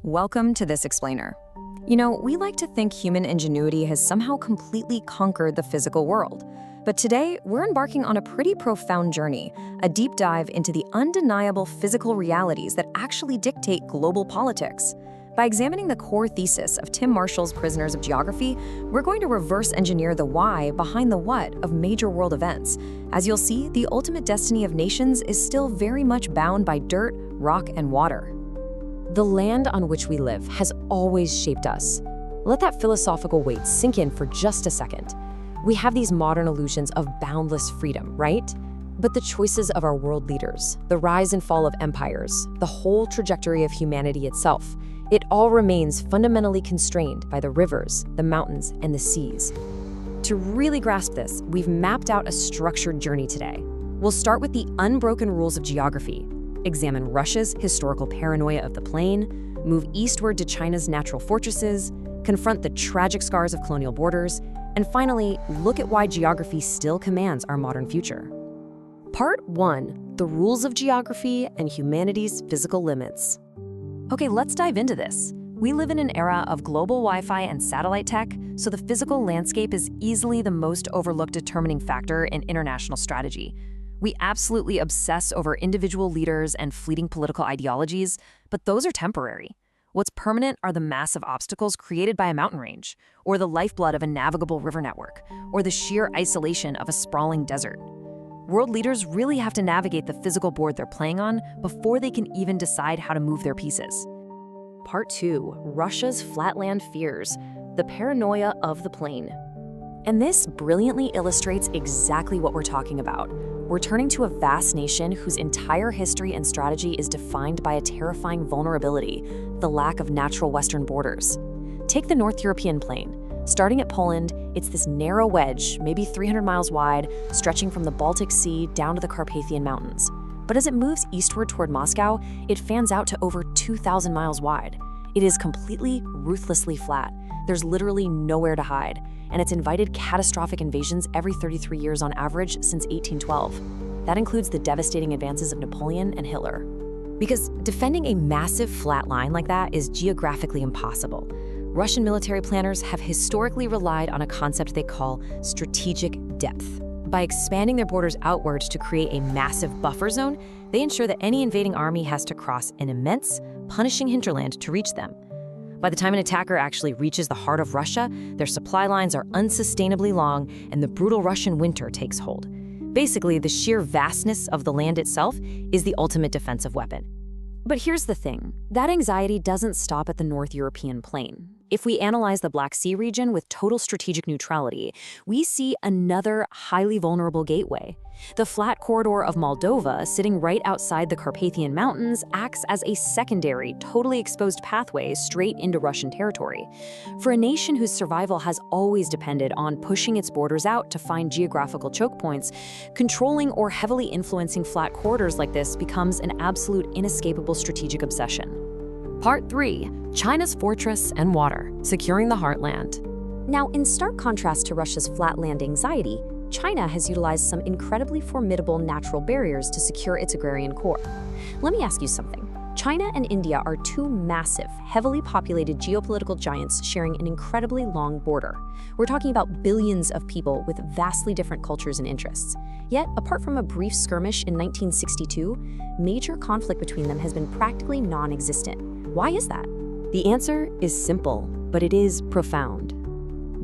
Welcome to This Explainer. You know, we like to think human ingenuity has somehow completely conquered the physical world. But today, we're embarking on a pretty profound journey, a deep dive into the undeniable physical realities that actually dictate global politics. By examining the core thesis of Tim Marshall's Prisoners of Geography, we're going to reverse engineer the why behind the what of major world events. As you'll see, the ultimate destiny of nations is still very much bound by dirt, rock, and water. The land on which we live has always shaped us. Let that philosophical weight sink in for just a second. We have these modern illusions of boundless freedom, right? But the choices of our world leaders, the rise and fall of empires, the whole trajectory of humanity itself, it all remains fundamentally constrained by the rivers, the mountains, and the seas. To really grasp this, we've mapped out a structured journey today. We'll start with the unbroken rules of geography, examine Russia's historical paranoia of the plain, move eastward to China's natural fortresses, confront the tragic scars of colonial borders, and finally, look at why geography still commands our modern future. Part 1, the rules of geography and humanity's physical limits. Okay, let's dive into this. We live in an era of global Wi-Fi and satellite tech, so the physical landscape is easily the most overlooked determining factor in international strategy. We absolutely obsess over individual leaders and fleeting political ideologies, but those are temporary. What's permanent are the massive obstacles created by a mountain range, or the lifeblood of a navigable river network, or the sheer isolation of a sprawling desert. World leaders really have to navigate the physical board they're playing on before they can even decide how to move their pieces. Part 2, Russia's flatland fears, the paranoia of the plain. And this brilliantly illustrates exactly what we're talking about. We're turning to a vast nation whose entire history and strategy is defined by a terrifying vulnerability, the lack of natural western borders. Take the North European plain. Starting at Poland, it's this narrow wedge, maybe 300 miles wide, stretching from the Baltic Sea down to the Carpathian Mountains. But as it moves eastward toward Moscow, it fans out to over 2,000 miles wide. It is completely, ruthlessly flat. There's literally nowhere to hide, and it's invited catastrophic invasions every 33 years on average since 1812. That includes the devastating advances of Napoleon and Hitler. Because defending a massive flat line like that is geographically impossible. Russian military planners have historically relied on a concept they call strategic depth. By expanding their borders outward to create a massive buffer zone, they ensure that any invading army has to cross an immense, punishing hinterland to reach them. By the time an attacker actually reaches the heart of Russia, their supply lines are unsustainably long and the brutal Russian winter takes hold. Basically, the sheer vastness of the land itself is the ultimate defensive weapon. But here's the thing, that anxiety doesn't stop at the North European plain. If we analyze the Black Sea region with total strategic neutrality, we see another highly vulnerable gateway. The flat corridor of Moldova, sitting right outside the Carpathian Mountains, acts as a secondary, totally exposed pathway straight into Russian territory. For a nation whose survival has always depended on pushing its borders out to find geographical choke points, controlling or heavily influencing flat corridors like this becomes an absolute inescapable strategic obsession. Part 3, China's fortress and water, securing the heartland. Now, in stark contrast to Russia's flatland anxiety, China has utilized some incredibly formidable natural barriers to secure its agrarian core. Let me ask you something. China and India are two massive, heavily populated geopolitical giants sharing an incredibly long border. We're talking about billions of people with vastly different cultures and interests. Yet, apart from a brief skirmish in 1962, major conflict between them has been practically non-existent. Why is that? The answer is simple, but it is profound.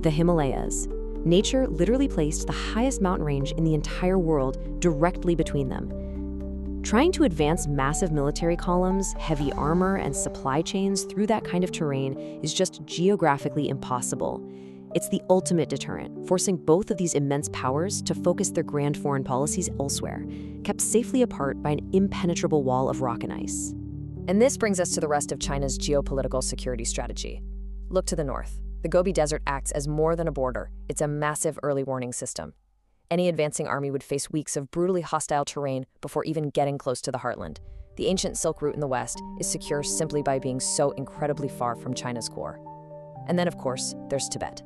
The Himalayas. Nature literally placed the highest mountain range in the entire world directly between them. Trying to advance massive military columns, heavy armor, and supply chains through that kind of terrain is just geographically impossible. It's the ultimate deterrent, forcing both of these immense powers to focus their grand foreign policies elsewhere, kept safely apart by an impenetrable wall of rock and ice. And this brings us to the rest of China's geopolitical security strategy. Look to the north. The Gobi Desert acts as more than a border. It's a massive early warning system. Any advancing army would face weeks of brutally hostile terrain before even getting close to the heartland. The ancient Silk Route in the west is secure simply by being so incredibly far from China's core. And then, of course, there's Tibet.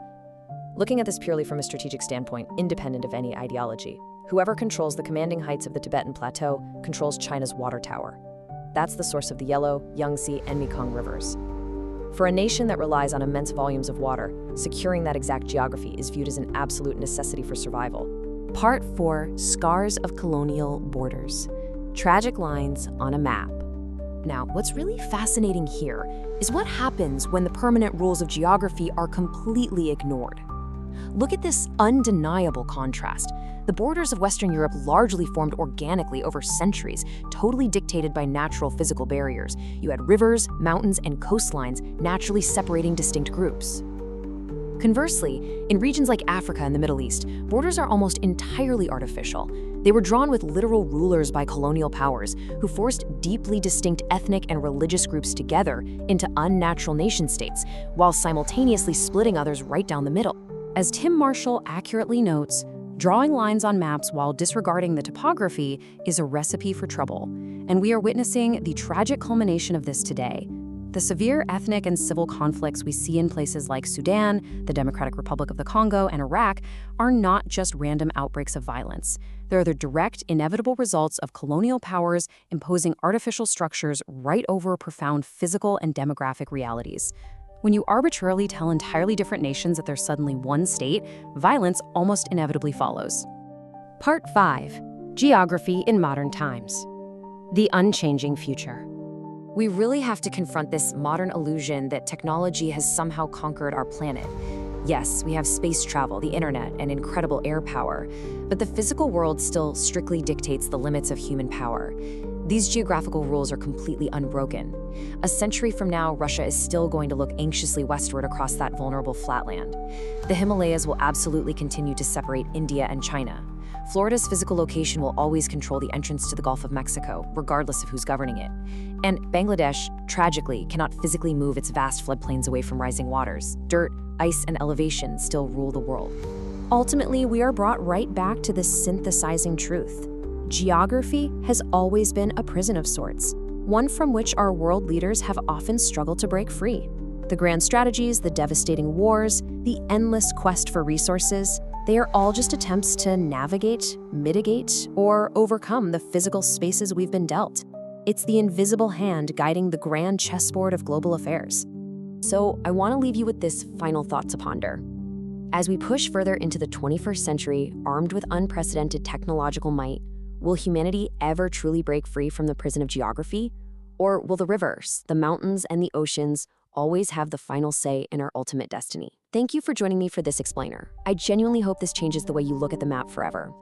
Looking at this purely from a strategic standpoint, independent of any ideology, whoever controls the commanding heights of the Tibetan Plateau controls China's water tower. That's the source of the Yellow, Yangtze, and Mekong rivers. For a nation that relies on immense volumes of water, securing that exact geography is viewed as an absolute necessity for survival. Part 4: Scars of Colonial Borders. Tragic lines on a map. Now, what's really fascinating here is what happens when the permanent rules of geography are completely ignored. Look at this undeniable contrast. The borders of Western Europe largely formed organically over centuries, totally dictated by natural physical barriers. You had rivers, mountains, and coastlines naturally separating distinct groups. Conversely, in regions like Africa and the Middle East, borders are almost entirely artificial. They were drawn with literal rulers by colonial powers who forced deeply distinct ethnic and religious groups together into unnatural nation-states, while simultaneously splitting others right down the middle. As Tim Marshall accurately notes, drawing lines on maps while disregarding the topography is a recipe for trouble, and we are witnessing the tragic culmination of this today. The severe ethnic and civil conflicts we see in places like Sudan, the Democratic Republic of the Congo, and Iraq are not just random outbreaks of violence. They're the direct, inevitable results of colonial powers imposing artificial structures right over profound physical and demographic realities. When you arbitrarily tell entirely different nations that they're suddenly one state, violence almost inevitably follows. Part 5: Geography in Modern Times. The Unchanging Future. We really have to confront this modern illusion that technology has somehow conquered our planet. Yes, we have space travel, the internet, and incredible air power, but the physical world still strictly dictates the limits of human power. These geographical rules are completely unbroken. A century from now, Russia is still going to look anxiously westward across that vulnerable flatland. The Himalayas will absolutely continue to separate India and China. Florida's physical location will always control the entrance to the Gulf of Mexico, regardless of who's governing it. And Bangladesh, tragically, cannot physically move its vast floodplains away from rising waters. Dirt, ice, and elevation still rule the world. Ultimately, we are brought right back to this synthesizing truth. Geography has always been a prison of sorts, one from which our world leaders have often struggled to break free. The grand strategies, the devastating wars, the endless quest for resources, they are all just attempts to navigate, mitigate, or overcome the physical spaces we've been dealt. It's the invisible hand guiding the grand chessboard of global affairs. So I want to leave you with this final thought to ponder. As we push further into the 21st century, armed with unprecedented technological might, will humanity ever truly break free from the prison of geography? Or will the rivers, the mountains, and the oceans always have the final say in our ultimate destiny? Thank you for joining me for this explainer. I genuinely hope this changes the way you look at the map forever.